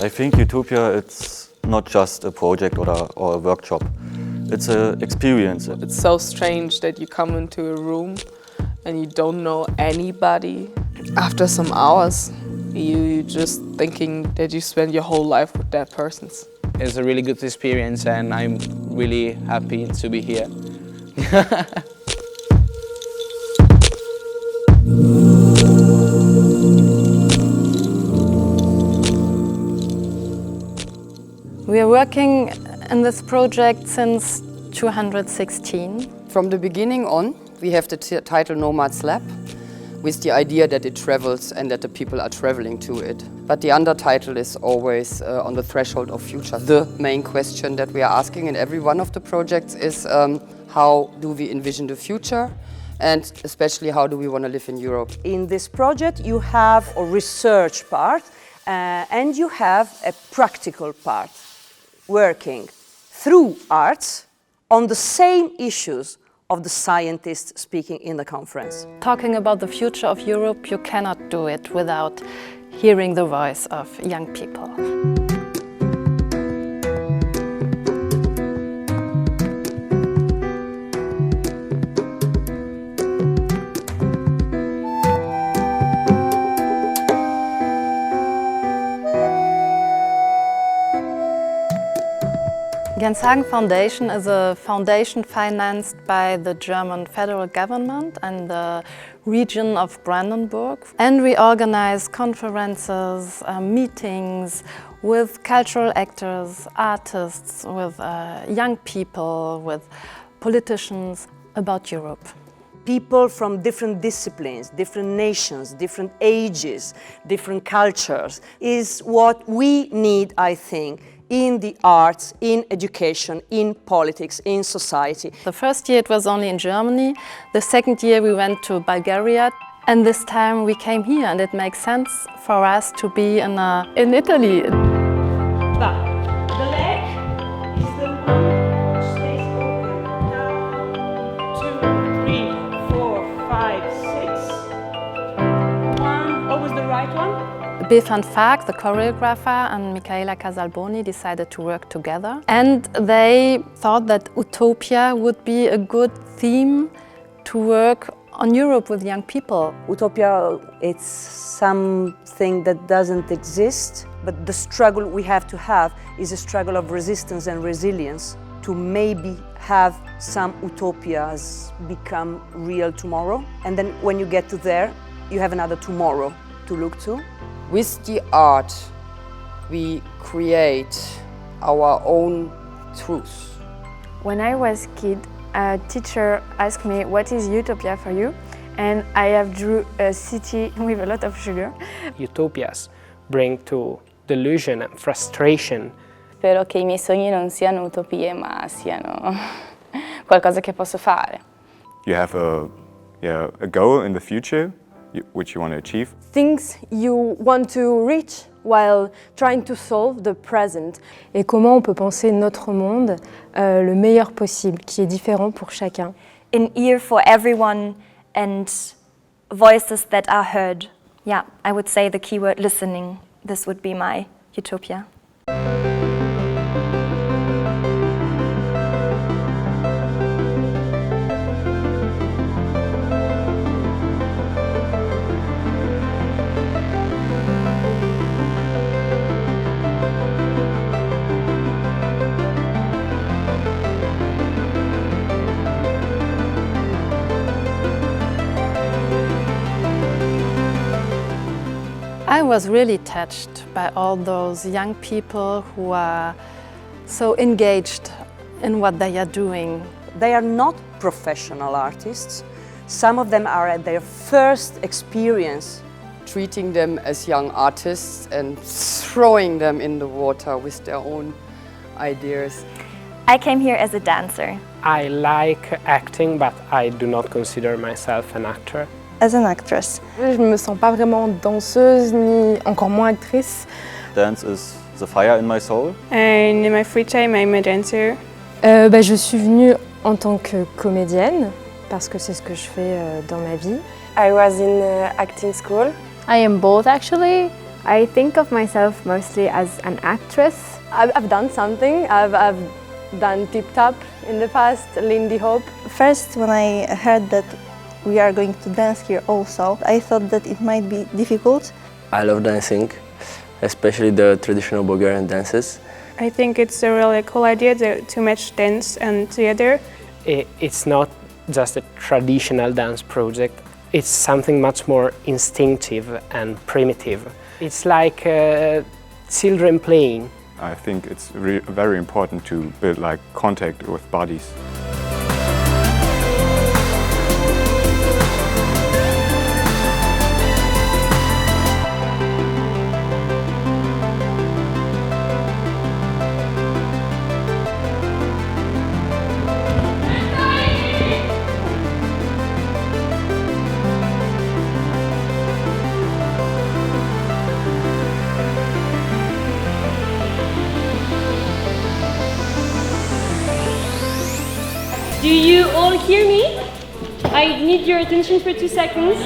I think Utopia, it's not just a project or a workshop. It's an experience. It's so strange that you come into a room and you don't know anybody. After some hours, you're just thinking that you spend your whole life with that person. It's a really good experience and I'm really happy to be here. We are working in this project since 2016. From the beginning on, we have the title Nomad's Lab, with the idea that it travels and that the people are traveling to it. But the undertitle is always on the threshold of future. The main question that we are asking in every one of the projects is how do we envision the future, and especially how do we want to live in Europe. In this project you have a research part and you have a practical part, working through arts on the same issues of the scientists speaking in the conference. Talking about the future of Europe, you cannot do it without hearing the voice of young people. Genshagen Foundation is a foundation financed by the German federal government and the region of Brandenburg. And we organize conferences, meetings with cultural actors, artists, with young people, with politicians about Europe. People from different disciplines, different nations, different ages, different cultures is what we need, I think, in the arts, in education, in politics, in society. The first year it was only in Germany. The second year we went to Bulgaria. And this time we came here, and it makes sense for us to be in Italy. The leg is the one which stays open. Now, 2, 3, 4, 5, 6. One, always the right one. Bill van Vaak, the choreographer, and Michaela Casalboni decided to work together. And they thought that Utopia would be a good theme to work on Europe with young people. Utopia, it's something that doesn't exist, but the struggle we have to have is a struggle of resistance and resilience to maybe have some utopias become real tomorrow. And then when you get to there, you have another tomorrow to look to. With the art, we create our own truth. When I was a kid, a teacher asked me, "What is utopia for you?" And I have drew a city with a lot of sugar. Utopias bring to delusion and frustration. Spero che I miei sogni non siano utopie, ma siano qualcosa che posso fare. You have a goal in the future which you want to achieve. Things you want to reach while trying to solve the present. Et comment on peut penser notre monde le meilleur possible, qui est différent pour chacun. An ear for everyone and voices that are heard. Yeah, I would say the keyword listening. This would be my utopia. I was really touched by all those young people who are so engaged in what they are doing. They are not professional artists. Some of them are at their first experience. Treating them as young artists and throwing them in the water with their own ideas. I came here as a dancer. I like acting, but I do not consider myself an actor. As an actress. Je ne me sens pas vraiment danseuse, ni encore moins actrice. Dance is the fire in my soul. And in my free time, I'm a dancer. Je suis venue en tant que comédienne, parce que c'est ce que je fais dans ma vie. I was in acting school. I am both actually. I think of myself mostly as an actress. I've done something. I've done Tip Top in the past, Lindy Hop. First, when I heard that we are going to dance here also, I thought that it might be difficult. I love dancing, especially the traditional Bulgarian dances. I think it's a really cool idea to match dance and theater. It's not just a traditional dance project, it's something much more instinctive and primitive. It's like children playing. I think it's very important to build like contact with bodies. Do you all hear me? I need your attention for 2 seconds.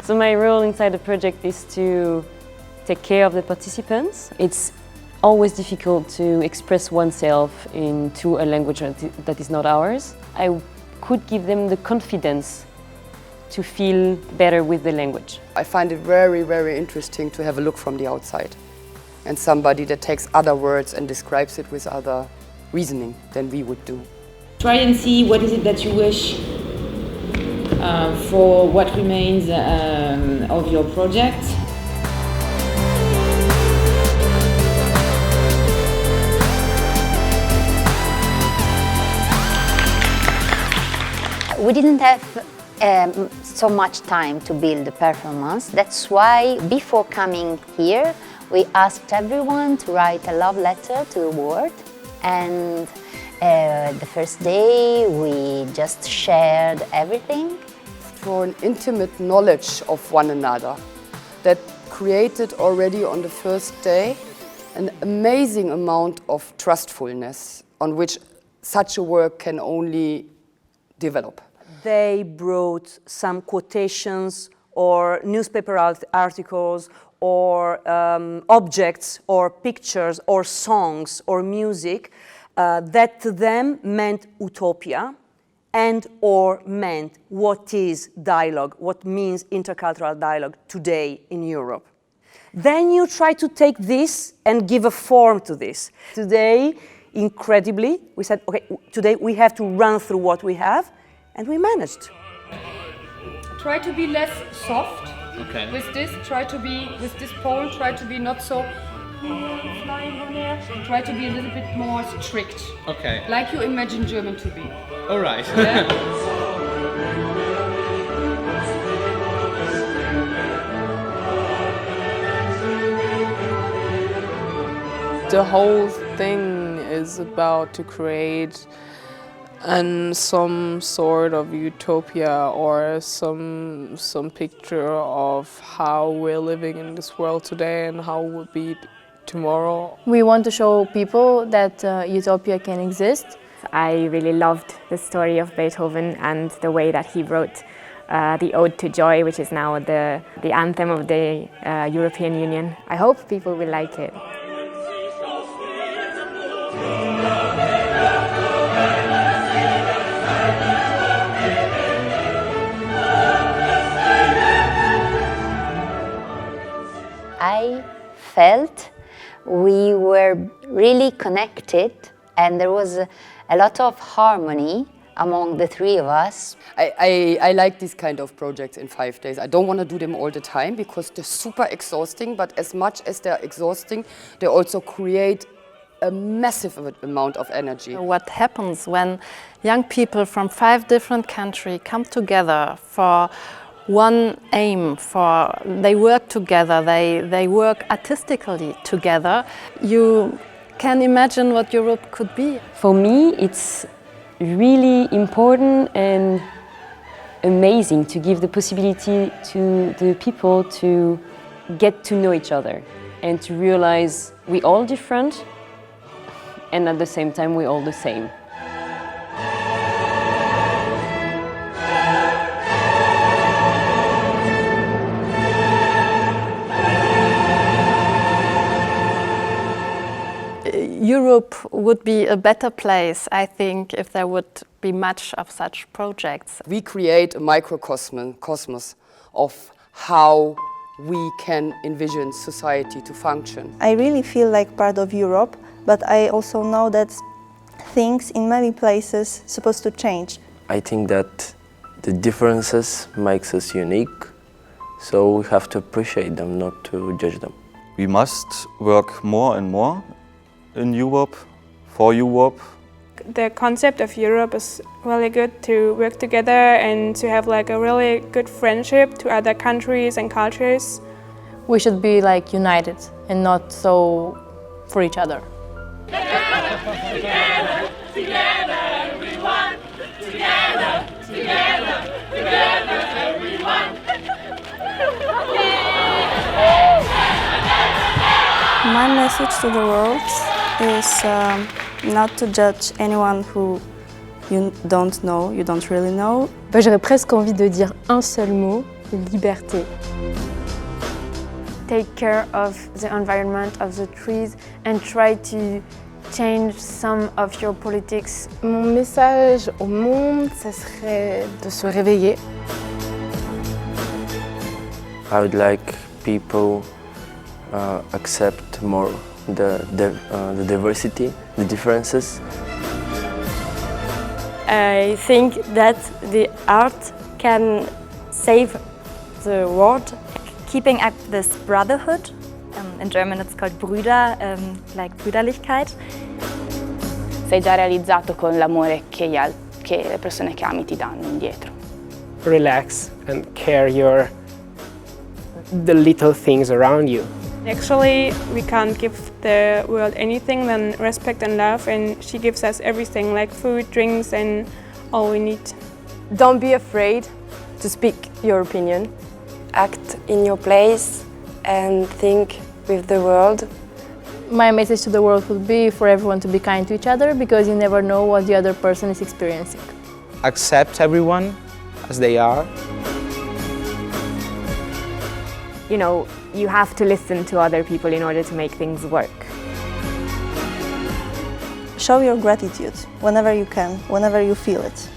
So my role inside the project is to take care of the participants. It's always difficult to express oneself into a language that is not ours. I could give them the confidence to feel better with the language. I find it very, very interesting to have a look from the outside and somebody that takes other words and describes it with other reasoning than we would do. Try and see what is it that you wish for what remains of your project. We didn't have so much time to build the performance. That's why before coming here, we asked everyone to write a love letter to the world. And the first day, we just shared everything. For an intimate knowledge of one another that created already on the first day an amazing amount of trustfulness on which such a work can only develop. They brought some quotations or newspaper articles or objects or pictures or songs or music that to them meant utopia and or meant what is dialogue, what means intercultural dialogue today in Europe. Then you try to take this and give a form to this. Today, incredibly, we said, okay, today we have to run through what we have, and we managed. Try to be less soft Okay. with this, try to be, with this pole, try to be not so flying on air, try to be a little bit more strict. Okay. Like you imagine German to be. All right. Yeah? The whole thing is about to create some sort of utopia or some picture of how we're living in this world today and how it will be tomorrow. We want to show people that utopia can exist. I really loved the story of Beethoven and the way that he wrote the Ode to Joy, which is now the anthem of the European Union. I hope people will like it. I felt we were really connected and there was a lot of harmony among the three of us. I like these kind of projects in 5 days. I don't want to do them all the time because they're super exhausting, but as much as they're exhausting, they also create a massive amount of energy. What happens when young people from 5 different countries come together for one aim, they work together, they work artistically together, you can imagine what Europe could be. For me, it's really important and amazing to give the possibility to the people to get to know each other and to realize we're all different and at the same time we're all the same. Europe would be a better place, I think, if there would be much of such projects. We create a microcosmos of how we can envision society to function. I really feel like part of Europe, but I also know that things in many places supposed to change. I think that the differences makes us unique, so we have to appreciate them, not to judge them. We must work more and more in Europe, for Europe. The concept of Europe is really good to work together and to have like a really good friendship to other countries and cultures. We should be like united and not so for each other. Together, together, everyone. Together, together, together, everyone. My message to the world is not to judge anyone who you don't know, you don't really know. J'aurais presque envie de dire un seul mot, liberté. Take care of the environment, of the trees, and try to change some of your politics. Mon message au monde, ce serait de se réveiller. I would like people accept more the diversity, the differences. I think that the art can save the world. Keeping up this brotherhood, in German it's called Brüder, like Brüderlichkeit. Sei già realizzato con l'amore che le persone che ami ti danno indietro. Relax and care the little things around you. Actually, we can't give the world anything than respect and love, and she gives us everything like food, drinks, and all we need. Don't be afraid to speak your opinion. Act in your place and think with the world. My message to the world would be for everyone to be kind to each other, because you never know what the other person is experiencing. Accept everyone as they are. You know, you have to listen to other people in order to make things work. Show your gratitude whenever you can, whenever you feel it.